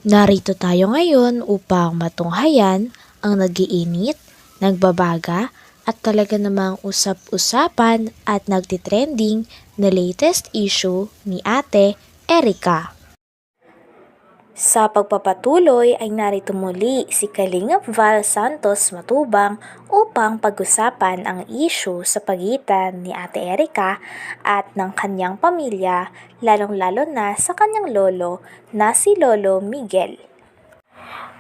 Narito tayo ngayon upang matunghayan ang nagiinit, nagbabaga at talaga namang usap-usapan at nagtitrending na latest issue ni Ate Erica. Sa pagpapatuloy ay narito muli si Kalingap Val Santos Matubang upang pag-usapan ang issue sa pagitan ni Ate Erica at ng kanyang pamilya, lalong-lalo na sa kanyang lolo na si Lolo Miguel.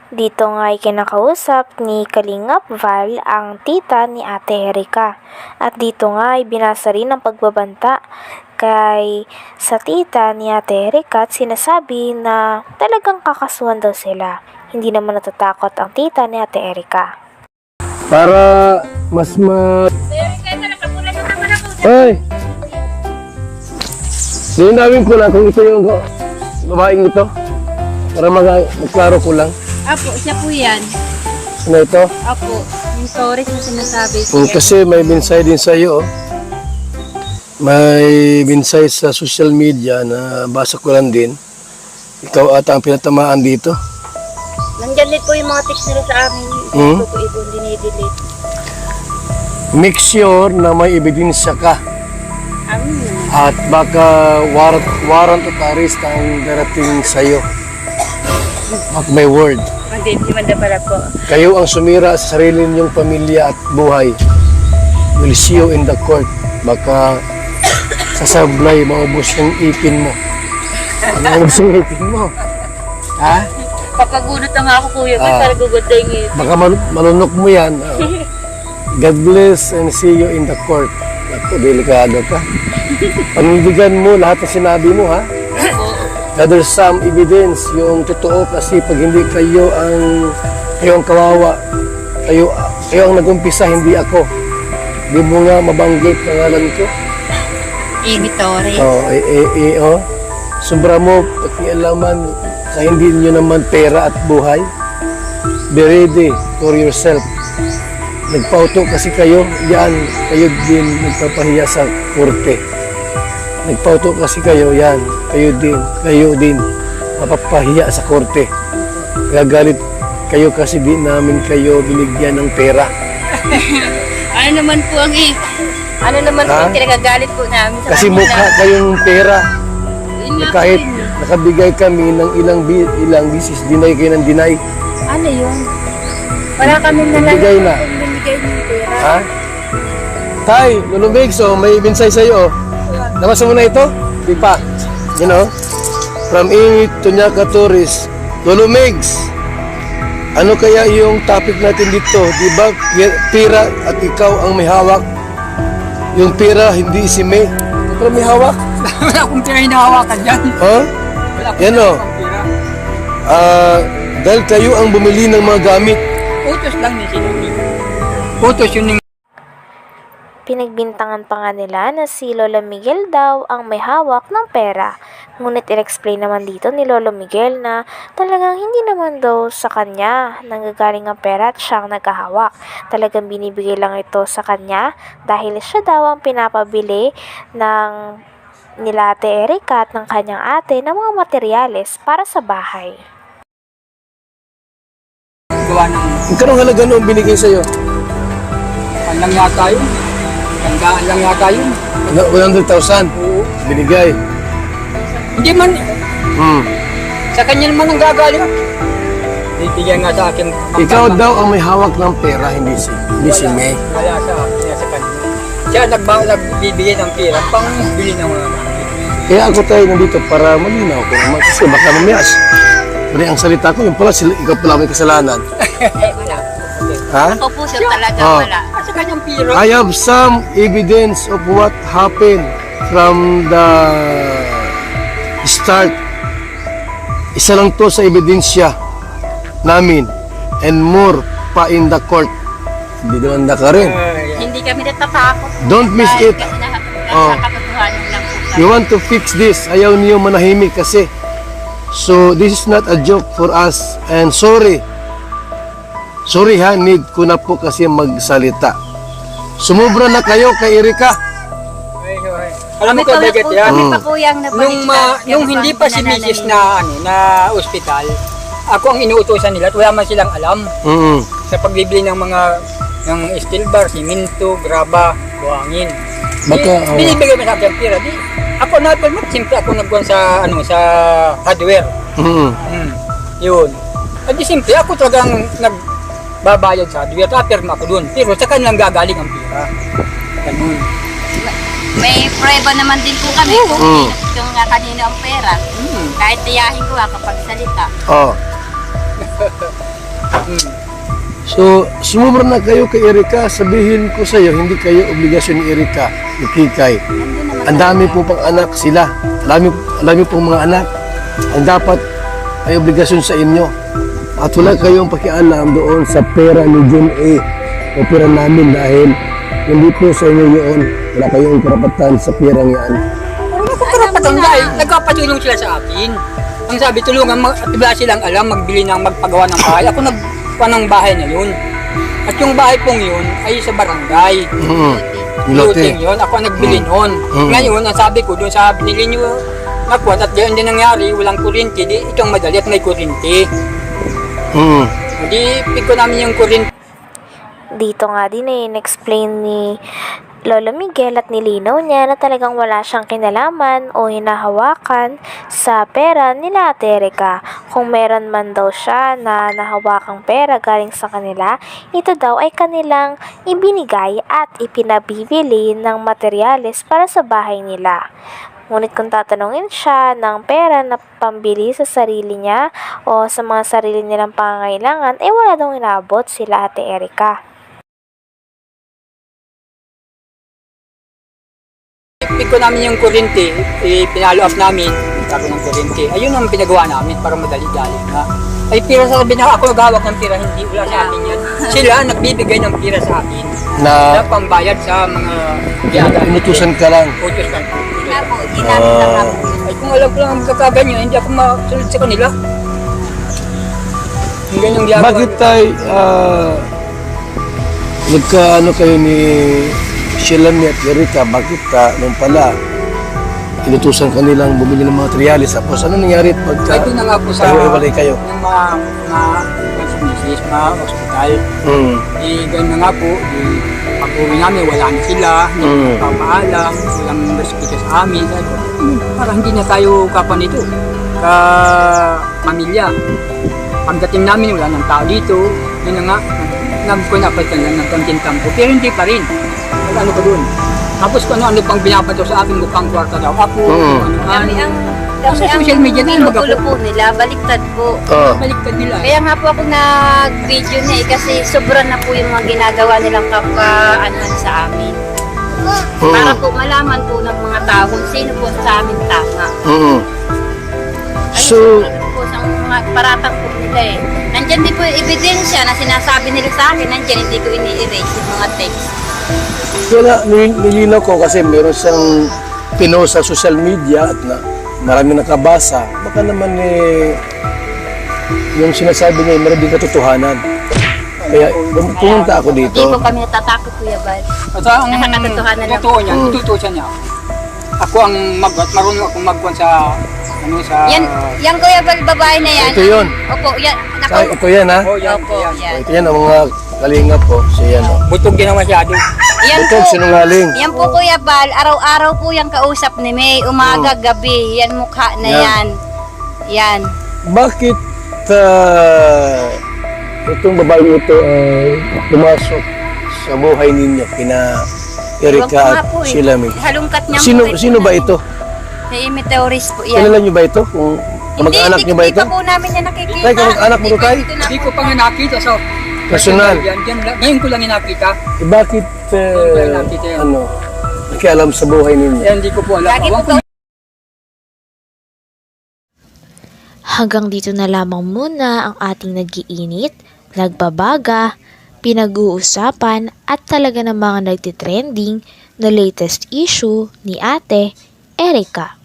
Dito nga ay kinakausap ni Kalingap Val ang tita ni Ate Erica at dito nga ay binasa rin ang pagbabanta kay sa tita ni Ate Erica at sinasabi na talagang kakasuhan daw sila. Hindi naman natatakot ang tita ni Ate Erica. Para mas Hoy! Linawin ko lang kung ito yung babaeng ito. Para magklaro ko lang. Apo, siya po yan. Ano ito? Apo, yung stories na sinasabi siya. Kasi may binsay din sa iyo. May binsay sa social media na basa ko lang din. Ikaw ata ang pinatamaan dito. Nandyan din po yung mga text nila sa amin. Hmm? Ito po ibon dinidelete. Make sure na may ebidensya ka. At baka warrant of arrest ang darating sa iyo. At my word. Hindi man pala po. Kayo ang sumira sa sarili ninyong pamilya at buhay. We'll see you in the court. Baka sasablay, maubos yung ipin mo. Maubos yung ipin mo. Ha? Papagunot na nga ako kuya, para guguday ngayon. Baka malunok mo yan. God bless and see you in the court. Ako, delikado ka. Panindigan mo lahat ng sinabi mo, ha? Gather some evidence, yung totoo kasi pag hindi kayo ang kawawa, kayo ang nag-umpisa, hindi ako. Di mo nga mabanggit pangalan ko. Ibitore. Sobra mo, pakialaman sa hindi nyo naman pera at buhay. Be ready for yourself. Nagpauto kasi kayo, kayo din nagpapahiya sa korte. Nagpauto kasi kayo, kayo din mapapahiya sa korte. Gagalit kayo kasi di namin kayo binigyan ng pera. Ano naman po ang kinagagalit po namin sa kasi kanila. mukha kayong pera. Yun nga Kahit po yun. nakabigay kami ng ilang bisis, dinay kayo ng dinay. Ano yun? Wala kami Bigay na. binigay ng pera. Ha? Tay, lulubig, so may binsay sa'yo. Nabasa mo na ito? Di pa. You know? From Ingit to Nyaka Tourist, Lulumigs. Ano kaya yung topic natin dito? Di ba pira at ikaw ang may hawak? Yung pira, hindi si May. Pero may hawak. Wala akong pira hinahawakan dyan. Huh? Wala akong Yan o. pira. Dahil kayo ang bumili ng mga gamit. Utos lang ni sinunod. Utos yun yung Pinagbintangan pa nga nila na si Lolo Miguel daw ang may hawak ng pera. Ngunit in-explain naman dito ni Lolo Miguel na talagang hindi naman daw sa kanya nanggagaling ang pera at siyang nagkahawak. Talagang binibigay lang ito sa kanya dahil siya daw ang pinapabili ng nila Ate Erica at ng kanyang ate ng mga materyales para sa bahay. gawa ng Magkano halaga noong binigay sa'yo? lang yata yun. Tandaan lang yata yun. 100,000. Oo. Binigay. Hindi man, Hmm. sa kanya naman ang gagaling. Bibigyan nga sa akin. Ikaw daw ang may hawak ng pera, hindi si May. Wala sa akin, sa kanya. Siya nagbibigay ng pera, pang bili ng mga Kaya ako tayo nandito para malinaw ko naman kasi baka mamiyas. Mali ang salita ko, yung pala ikaw pala may kasalanan. wala. Ha? Ako po siya talaga Oh. wala. Sa kanyang pera. I have some evidence of what happened from the start. Isa lang to sa ebidensya namin and more pa in the court. Hindi naman na ka rin. Hindi kami natatakot. Don't miss Dahil it. kasi Oh. nakakatotohanan lang po kami. You want to fix this. Ayaw niyo manahimik kasi. So, this is not a joke for us. And sorry. Sorry ha, need ko na po kasi magsalita. Sumubra na kayo kay Erica. Alam mo ko, Beget, yan. Kami pa po yung Nung hindi pa si Mrs. na ospital, ako ang inuutosan nila at wala man silang alam Mm. sa pagbibili ng mga ng steel bar, simento, graba, buhangin. Baka, Binibigay mo sa akin ang pera. Di, ako na, simple ako nagkuhan sa, sa hardware. Mm. Yun. At di simple, ako talagang nagbabayad sa hardware. Tapirma ako dun. Pero sa kanilang gagaling ang pera. Ganun. May prueba naman din po kami kung Mm. yung nga kanino ang pera. Kahit tiyahin ko kapag salita. Oh. So, sumubra na kayo kay Erika, sabihin ko sa iyo, hindi kayo obligasyon ni Erika, ni Kikay. Ang dami po pang anak sila. Alam pong mga anak. Ang dapat ay obligasyon sa inyo. At wala kayong pakialam doon sa pera ni John A. O pera namin dahil hindi po sa inyo yun. Wala kayong karapatan sa perang yan. Karapatan dahil nagpapatulong sila sa akin. Ang sabi, tulungan, at wala silang alam, magbili ng magpagawa ng bahay. Ako nagpawa ng bahay na yun. At yung bahay pong yun ay sa barangay. Looting yun, ako ang nagbili noon. Ngayon, ang sabi ko, doon sa binili nyo, nakuha, at gayon din nangyari, walang kurinti, di itong madali at may kurinti. Di, pick ko namin yung kurinti. Dito nga din in-explain ni Lolo Miguel at nilinaw niya na talagang wala siyang kinalaman o hinahawakan sa pera nila Ate Erika. Kung meron man daw siya na nahawakang pera galing sa kanila, ito daw ay kanilang ibinigay at ipinabibili ng materyales para sa bahay nila. Ngunit kung tatanungin siya ng pera na pambili sa sarili niya o sa mga sarili nilang pangangailangan, wala daw inabot sila Ate Erika. Pick ko namin yung kurinti, pinalo up namin, sabi ng kurinti. Ayun ang pinagawa namin para madali-dali na. Ay, pira sa sabi na ako nagawak ng pira, hindi wala sa akin yan. Sila nagbibigay ng pira sa akin na pambayad sa mga giyagawa. Inutusan ka lang. Utos lang po. Na po, ginamit lang ako. Ay, kung alam ko lang ang kakaganyo, hindi ako masunod sa kanila. Yung ganyang giyagawa. Bakit tayo nagkaano kayo ni Shelami at Erika? Bakit nung pala inutusan kanilang bumili ng mga materialis? Tapos ano nangyari pagka Ito na nga po sa iwalay kayo? ng mga misis, mga hospital. Di ganun na nga po, di pag-uwi namin, wala na sila, hindi papaalam, walang respeto sa amin. Parang hindi na tayo kapanito, ka-pamilya. Pagdating namin, wala nang tao dito, yun na nga, nagkunapalitan lang ng konting tampo, pero hindi pa rin. Ano pa doon? Tapos kung ano pang binabato sa akin, mukhang kwarta daw ako, Kami ang Sa social media din, pinutulo po nila, baliktad po. baliktad nila. Kaya nga po ako nag-video niya kasi sobra na po yung mga ginagawa nilang kapwa-anuhan sa amin. Para po malaman po ng mga tao kung sino po sa amin tama. So, Ayun po sa mga paratang po nila eh. Nandyan din po yung ebidensya na sinasabi nila sa akin, nandyan hindi ko ini-erase yung mga text. wala, nilinaw ko kasi meron siyang pinost sa social media at na marami nakabasa. Baka naman yung sinasabi niya, meron din katotohanan. Kaya pumunta ako dito. Hindi po kami natatakot, Kuya Bal. At ang Nakakatotohanan lang. totoo niya, tututusan niya. Ako ang marunong akong magkuhan sa Yan Kuya Bal, babae na yan. Ito yun. Opo, yan. Ay, ito yan ha. Oh, yan, Opo, yan. yan. Ito yan ang mga kalingap po. So yan o. Butog din ang masyado. Yan Ito po. sinungaling. Yan po Kuya Bal, araw-araw po yung kausap ni May, umaga, gabi, yan mukha na Yan. yan. Yan. Bakit itong babae ito pumasok sa buhay ninyo kina Erika Ewan ko nga at po eh. Shelami? Halungkat niya Sino ba ito? May meteorist po yan. Kilala niyo ba ito? Kung mag-anak niyo ba ito? Hindi pa po namin yan nakikita. Tay, kamag-anak mo to, Tay? Hindi ko pa nga nakita sa Personal. Ngayon ko lang nakita. Bakit nakialam sa buhay ninyo? Eh, hindi ko po alam. Lagi po Awang ko Hanggang dito na lamang muna ang ating nag-iinit, nagbabaga, pinag-uusapan at talaga namang nagtitrending na latest issue ni Ate Erika.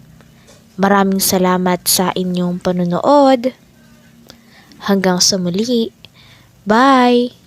Maraming salamat sa inyong panunood. Hanggang sa muli. Bye!